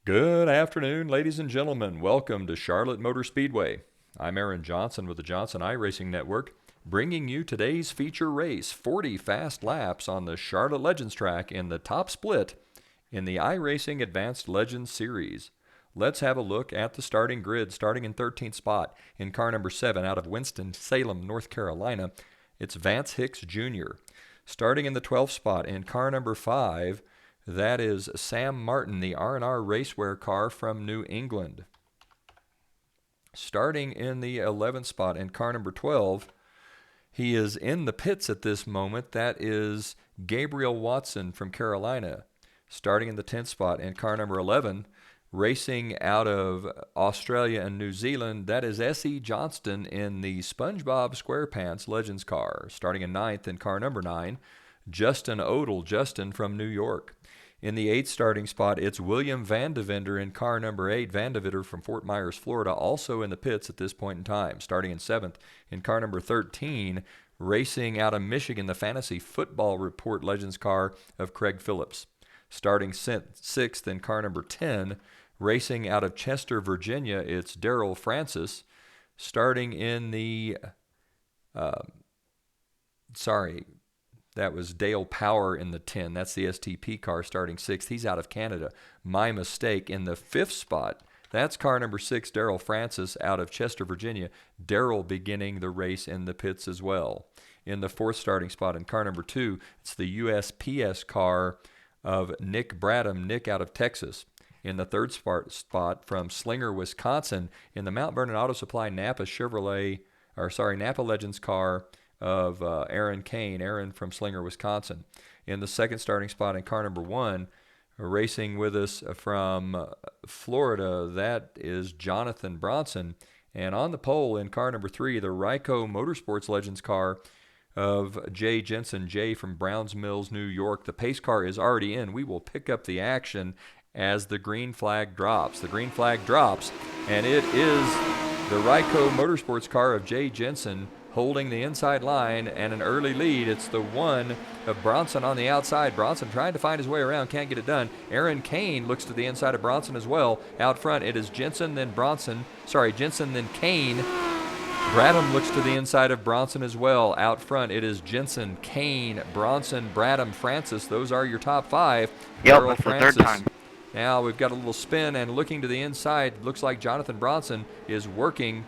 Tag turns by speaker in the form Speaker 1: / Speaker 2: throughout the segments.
Speaker 1: Good afternoon, ladies and gentlemen. Welcome to Charlotte Motor Speedway. I'm Aaron Johnson with the Johnson iRacing Network, bringing you today's feature race, 40 fast laps on the Charlotte Legends track in the top split in the iRacing Advanced Legends Series. Let's have a look at the starting grid, starting in 13th spot in car number 7 out of Winston-Salem, North Carolina. It's Vance Hicks Jr. Starting in the 12th spot in car number 5, that is Sam Martin, the R&R Racewear car from New England. Starting in the 11th spot in car number 12, he is in the pits at this moment. That is Gabriel Watson from Carolina. Starting in the 10th spot in car number 11, racing out of Australia and New Zealand, that is S.E. Johnston in the SpongeBob SquarePants Legends car. Starting in 9th in car number 9, Justin Odell, Justin from New York. In the 8th starting spot, it's William Vandevender in car number 8, Vandevender from Fort Myers, Florida, also in the pits at this point in time. Starting in 7th in car number 13, racing out of Michigan, the Fantasy Football Report Legends car of Craig Phillips. Starting 6th in car number 10, racing out of Chester, Virginia, it's Darrell Francis. Starting in the, that was Dale Power in the 10. That's the STP car starting 6th. He's out of Canada. My mistake. In the 5th spot, that's car number 6, Darrell Francis out of Chester, Virginia. Darrell beginning the race in the pits as well. In the 4th starting spot in car number 2, it's the USPS car of Nick Bradham, Nick out of Texas. In the 3rd spot from Slinger, Wisconsin, in the Mount Vernon Auto Supply Napa Napa Legends car of Aaron Cain, Aaron from Slinger, Wisconsin. In the 2nd starting spot in car number 1, racing with us from Florida, that is Jonathan Bronson. And on the pole in car number 3, the Ryco Motorsports Legends car of Jay Jensen, Jay from Browns Mills, New York. The pace car is already in. We will pick up the action as the green flag drops. The green flag drops, and it is the Ryco Motorsports car of Jay Jensen holding the inside line and an early lead. It's the one of Bronson on the outside. Bronson trying to find his way around, can't get it done. Aaron Cain looks to the inside of Bronson as well. Out front, it is Jensen, then Cain. Bradham looks to the inside of Bronson as well. Out front, it is Jensen, Cain, Bronson, Bradham, Francis. Those are your top 5.
Speaker 2: Yep, that's the third time.
Speaker 1: Now we've got a little spin, and looking to the inside, looks like Jonathan Bronson is working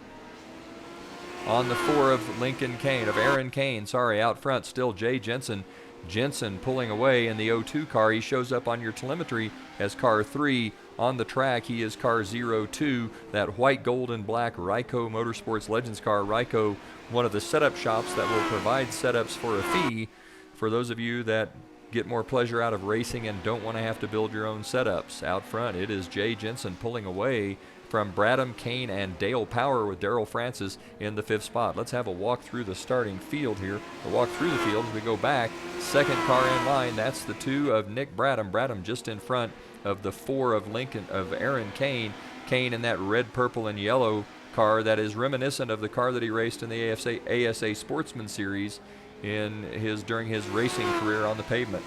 Speaker 1: on the 4 of Aaron Cain. Out front, still Jay Jensen. Jensen pulling away in the 02 car. He shows up on your telemetry as car 3. On the track, he is car 02, that white, gold, and black Ryco Motorsports Legends car. Ryco, one of the setup shops that will provide setups for a fee for those of you that get more pleasure out of racing and don't want to have to build your own setups. Out front, it is Jay Jensen pulling away from Bradham, Cain, and Dale Power with Darrell Francis in the 5th spot. Let's have a walk through the starting field here. A walk through the field as we go back. 2nd car in line, that's the 2 of Nick Bradham. Bradham just in front of the 4 of Aaron Cain. Cain in that red, purple, and yellow car that is reminiscent of the car that he raced in the ASA Sportsman Series during his racing career on the pavement.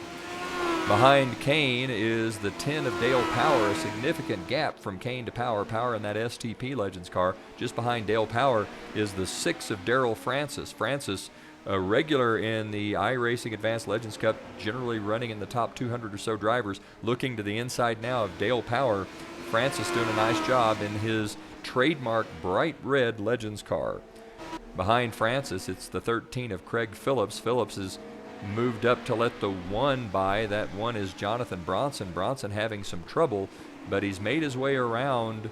Speaker 1: Behind Cain is the 10 of Dale Power, a significant gap from Cain to Power. Power in that STP Legends car. Just behind Dale Power is the 6 of Darrell Francis. Francis, a regular in the iRacing Advanced Legends Cup, generally running in the top 200 or so drivers. Looking to the inside now of Dale Power. Francis doing a nice job in his trademark bright red Legends car. Behind Francis, it's the 13 of Craig Phillips. Phillips is moved up to let the 1 by. That 1 is Jonathan Bronson. Bronson having some trouble, but he's made his way around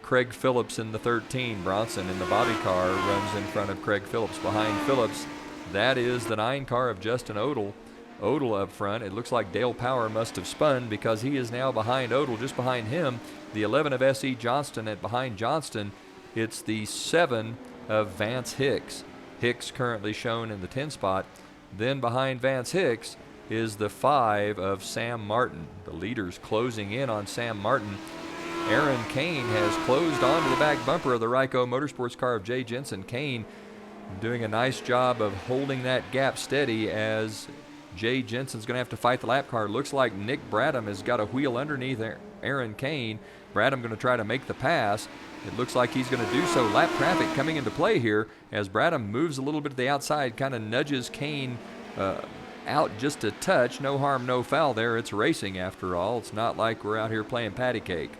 Speaker 1: Craig Phillips in the 13. Bronson in the bobby car runs in front of Craig Phillips. Behind Phillips, that is the 9 car of Justin Odell. Odell up front. It looks like Dale Power must have spun because he is now behind Odell. Just behind him, the 11 of S.E. Johnston, and behind Johnston, it's the 7 of Vance Hicks. Hicks currently shown in the 10 spot. Then behind Vance Hicks is the 5 of Sam Martin. The leaders closing in on Sam Martin. Aaron Cain has closed onto the back bumper of the Ryco Motorsports car of Jay Jensen. Cain doing a nice job of holding that gap steady as Jay Jensen's going to have to fight the lap car. Looks like Nick Bradham has got a wheel underneath Aaron Cain. Bradham going to try to make the pass. It looks like he's going to do so. Lap traffic coming into play here as Bradham moves a little bit to the outside, kind of nudges Cain out just a touch. No harm, no foul there. It's racing after all. It's not like we're out here playing patty cake.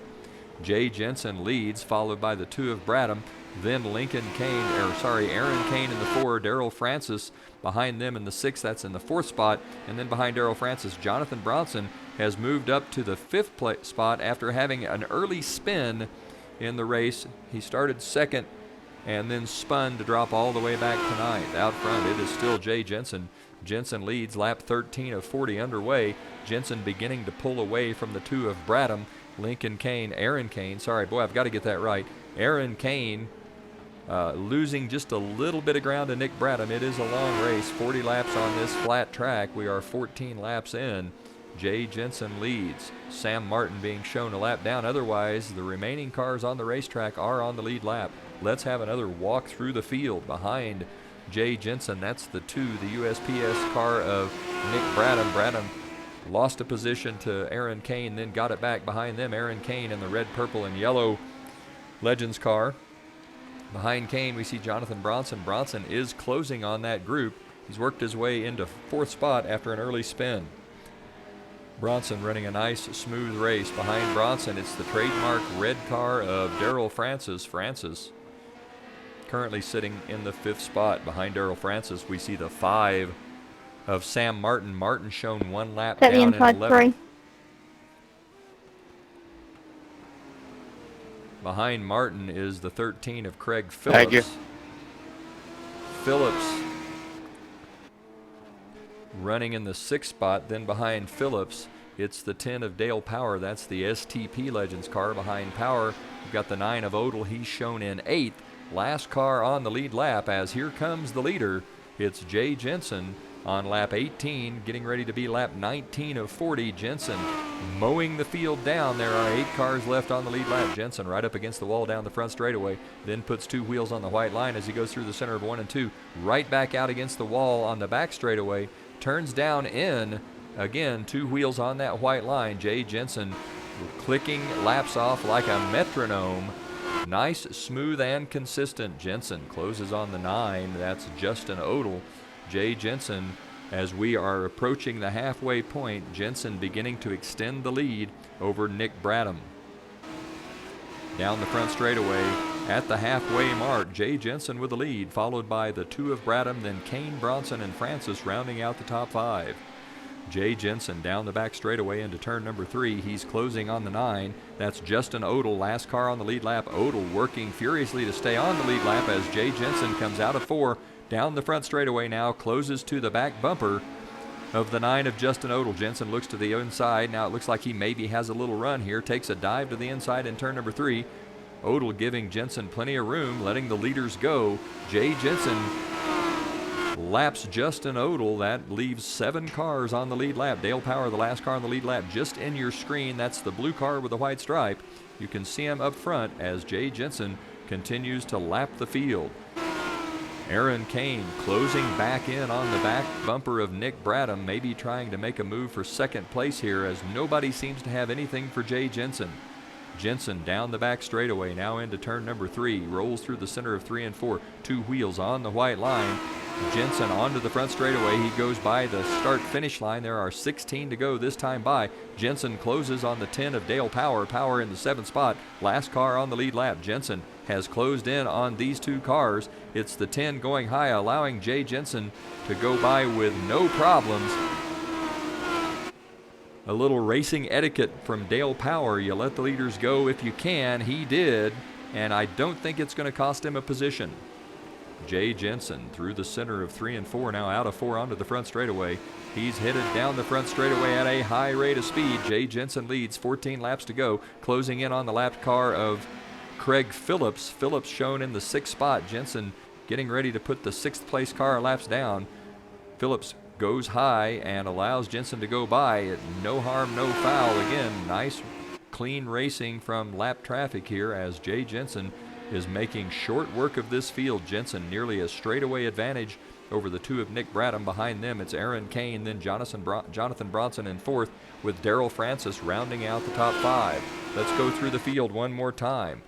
Speaker 1: Jay Jensen leads, followed by the 2 of Bradham. Then Aaron Cain in the 4, Darrell Francis behind them in the 6. That's in the 4th spot. And then behind Darrell Francis, Jonathan Bronson has moved up to the 5th spot after having an early spin in the race. He started 2nd and then spun to drop all the way back to 9th. Out front, it is still Jay Jensen. Jensen leads lap 13 of 40 underway. Jensen beginning to pull away from the 2 of Bradham. Aaron Cain, I've got to get that right. Aaron Cain losing just a little bit of ground to Nick Bradham. It is a long race, 40 laps on this flat track. We are 14 laps in. Jay Jensen leads. Sam Martin being shown a lap down. Otherwise, the remaining cars on the racetrack are on the lead lap. Let's have another walk through the field behind Jay Jensen. That's the 2, the USPS car of Nick Bradham. Bradham lost a position to Aaron Cain, then got it back behind them. Aaron Cain in the red, purple, and yellow Legends car. Behind Cain, we see Jonathan Bronson. Bronson is closing on that group. He's worked his way into 4th spot after an early spin. Bronson running a nice, smooth race. Behind Bronson, it's the trademark red car of Darrell Francis. Francis currently sitting in the 5th spot. Behind Darrell Francis, we see the 5 of Sam Martin. Martin shown 1 lap down in 11th. Behind Martin is the 13 of Craig Phillips.
Speaker 2: Thank you.
Speaker 1: Phillips running in the 6th spot. Then behind Phillips, it's the 10 of Dale Power. That's the STP Legends car. Behind Power, we've got the 9 of Odell. He's shown in 8th. Last car on the lead lap, as here comes the leader. It's Jay Jensen on lap 18, getting ready to be lap 19 of 40. Jensen mowing the field down. There are 8 cars left on the lead lap. Jensen right up against the wall down the front straightaway, then puts 2 wheels on the white line as he goes through the center of 1 and 2, right back out against the wall on the back straightaway, turns down in, again, 2 wheels on that white line. Jay Jensen clicking laps off like a metronome. Nice, smooth, and consistent. Jensen closes on the 9. That's Justin Odell. Jay Jensen, as we are approaching the halfway point, Jensen beginning to extend the lead over Nick Bradham. Down the front straightaway at the halfway mark, Jay Jensen with the lead, followed by the 2 of Bradham, then Cain, Bronson, and Francis rounding out the top 5. Jay Jensen down the back straightaway into turn number 3. He's closing on the 9. That's Justin Odell, last car on the lead lap. Odell working furiously to stay on the lead lap as Jay Jensen comes out of 4. Down the front straightaway now, closes to the back bumper of the 9 of Justin Odell. Jensen looks to the inside. Now it looks like he maybe has a little run here. Takes a dive to the inside in turn number 3. Odell giving Jensen plenty of room, letting the leaders go. Jay Jensen laps Justin Odell. That leaves 7 cars on the lead lap. Dale Power, the last car on the lead lap, just in your screen. That's the blue car with the white stripe. You can see him up front as Jay Jensen continues to lap the field. Aaron Cain closing back in on the back bumper of Nick Bradham, maybe trying to make a move for 2nd place here as nobody seems to have anything for Jay Jensen. Jensen down the back straightaway, now into turn number 3, rolls through the center of 3 and 4, 2 wheels on the white line. Jensen onto the front straightaway. He goes by the start-finish line. There are 16 to go this time by. Jensen closes on the 10 of Dale Power. Power in the 7th spot. Last car on the lead lap. Jensen has closed in on these 2 cars. It's the 10 going high, allowing Jay Jensen to go by with no problems. A little racing etiquette from Dale Power. You let the leaders go if you can. He did, and I don't think it's going to cost him a position. Jay Jensen through the center of 3 and 4, now out of 4 onto the front straightaway. He's headed down the front straightaway at a high rate of speed. Jay Jensen leads, 14 laps to go, closing in on the lap car of Craig Phillips. Phillips shown in the 6th spot. Jensen getting ready to put the 6th place car laps down. Phillips goes high and allows Jensen to go by. No harm, no foul. Again, nice, clean racing from lap traffic here as Jay Jensen is making short work of this field. Jensen nearly a straightaway advantage over the 2 of Nick Bradham. Behind them, it's Aaron Cain, then Jonathan Bronson in 4th, with Darrell Francis rounding out the top 5. Let's go through the field one more time.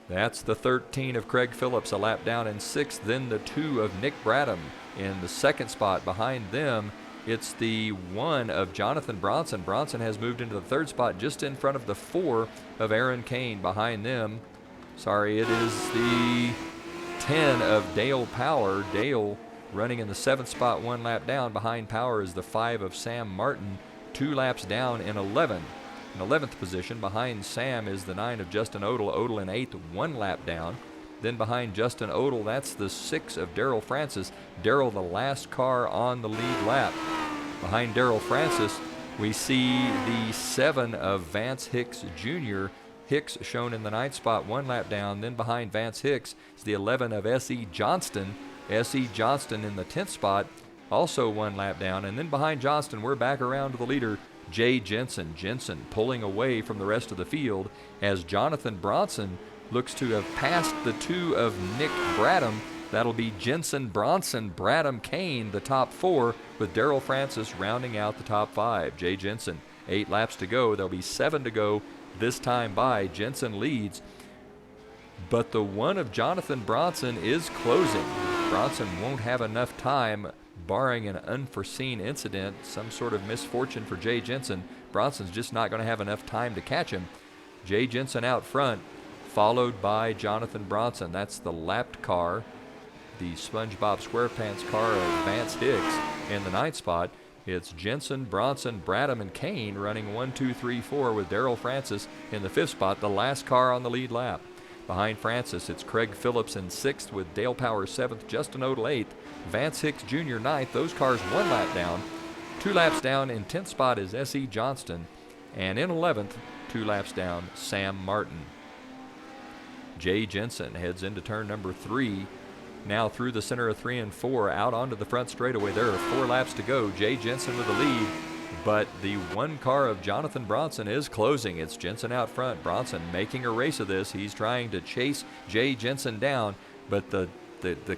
Speaker 1: That's the 13 of Craig Phillips, a lap down in 6th. Then the 2 of Nick Bradham in the 2nd spot. Behind them, it's the 1 of Jonathan Bronson. Bronson has moved into the 3rd spot, just in front of the 4 of Aaron Cain. Behind them, it is the 10 of Dale Power. Dale running in the 7th spot, 1 lap down. Behind Power is the 5 of Sam Martin, 2 laps down in 11th. In 11th position, behind Sam, is the 9 of Justin Odell. Odell in 8th, 1 lap down. Then behind Justin Odell, that's the 6 of Darrell Francis. Darrell, the last car on the lead lap. Behind Darrell Francis, we see the 7 of Vance Hicks Jr. Hicks shown in the 9th spot, 1 lap down. Then behind Vance Hicks is the 11 of S.E. Johnston. S.E. Johnston in the 10th spot, also 1 lap down. And then behind Johnston, we're back around to the leader, Jay Jensen. Jensen pulling away from the rest of the field as Jonathan Bronson looks to have passed the 2 of Nick Bradham. That'll be Jensen, Bronson, Bradham, Cain, the top 4, with Darrell Francis rounding out the top 5. Jay Jensen, 8 laps to go. There'll be 7 to go this time by. Jensen leads, but the 1 of Jonathan Bronson is closing. Bronson won't have enough time, barring an unforeseen incident, some sort of misfortune for Jay Jensen. Bronson's just not going to have enough time to catch him. Jay Jensen out front, followed by Jonathan Bronson. That's the lapped car, the SpongeBob SquarePants car of Vance Hicks in the 9th spot. It's Jensen, Bronson, Bradham, and Cain running 1, 2, 3, 4 with Darrell Francis in the 5th spot, the last car on the lead lap. Behind Francis, it's Craig Phillips in 6th with Dale Power 7th, Justin Odell 8th, Vance Hicks Jr. 9th. Those cars 1 lap down. 2 laps down in 10th spot is S.E. Johnston. And in 11th, 2 laps down, Sam Martin. Jay Jensen heads into turn number 3. Now through the center of 3 and 4, out onto the front straightaway. There are 4 laps to go. Jay Jensen with the lead, but the 1 car of Jonathan Bronson is closing. It's Jensen out front. Bronson making a race of this. He's trying to chase Jay Jensen down, but the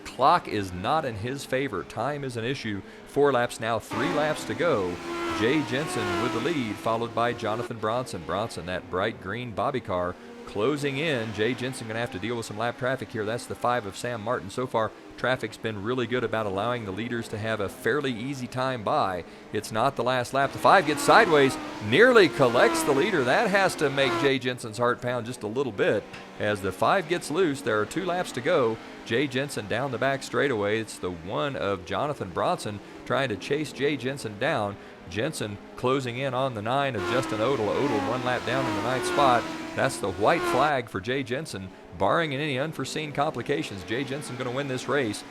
Speaker 1: clock is not in his favor. Time is an issue. 4 laps now, 3 laps to go. Jay Jensen with the lead, followed by Jonathan Bronson. Bronson, that bright green Bobby car, closing in. Jay Jensen going to have to deal with some lap traffic here. That's the 5 of Sam Martin. So far, traffic's been really good about allowing the leaders to have a fairly easy time by. It's not the last lap. The 5 gets sideways, nearly collects the leader. That has to make Jay Jensen's heart pound just a little bit. As the 5 gets loose, there are 2 laps to go. Jay Jensen down the back straightaway. It's the 1 of Jonathan Bronson trying to chase Jay Jensen down. Jensen closing in on the 9 of Justin Odell. Odell 1 lap down in the 9th spot. That's the white flag for Jay Jensen. Barring any unforeseen complications, Jay Jensen going to win this race.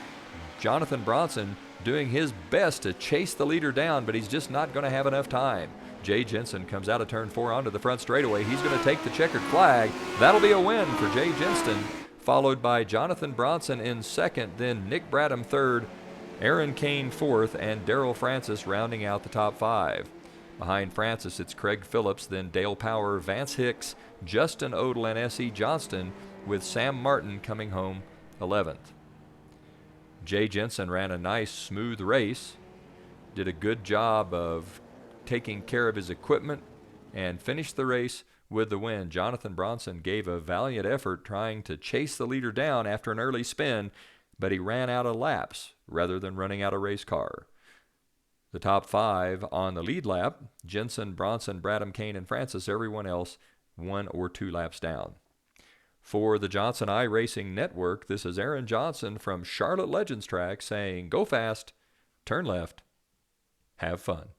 Speaker 1: Jonathan Bronson doing his best to chase the leader down, but he's just not going to have enough time. Jay Jensen comes out of turn 4 onto the front straightaway. He's going to take the checkered flag. That'll be a win for Jay Jensen, followed by Jonathan Bronson in 2nd, then Nick Bradham 3rd, Aaron Cain 4th, and Darrell Francis rounding out the top 5. Behind Francis, it's Craig Phillips, then Dale Power, Vance Hicks, Justin Odell, and S.E. Johnston, with Sam Martin coming home 11th. Jay Jensen ran a nice, smooth race, did a good job of taking care of his equipment, and finished the race with the win. Jonathan Bronson gave a valiant effort trying to chase the leader down after an early spin, but he ran out of laps rather than running out a race car. The top 5 on the lead lap, Jensen, Bronson, Bradham, Cain, and Francis. Everyone else 1 or 2 laps down. For the Johnson iRacing Network, this is Aaron Johnson from Charlotte Legends Track saying, go fast, turn left, have fun.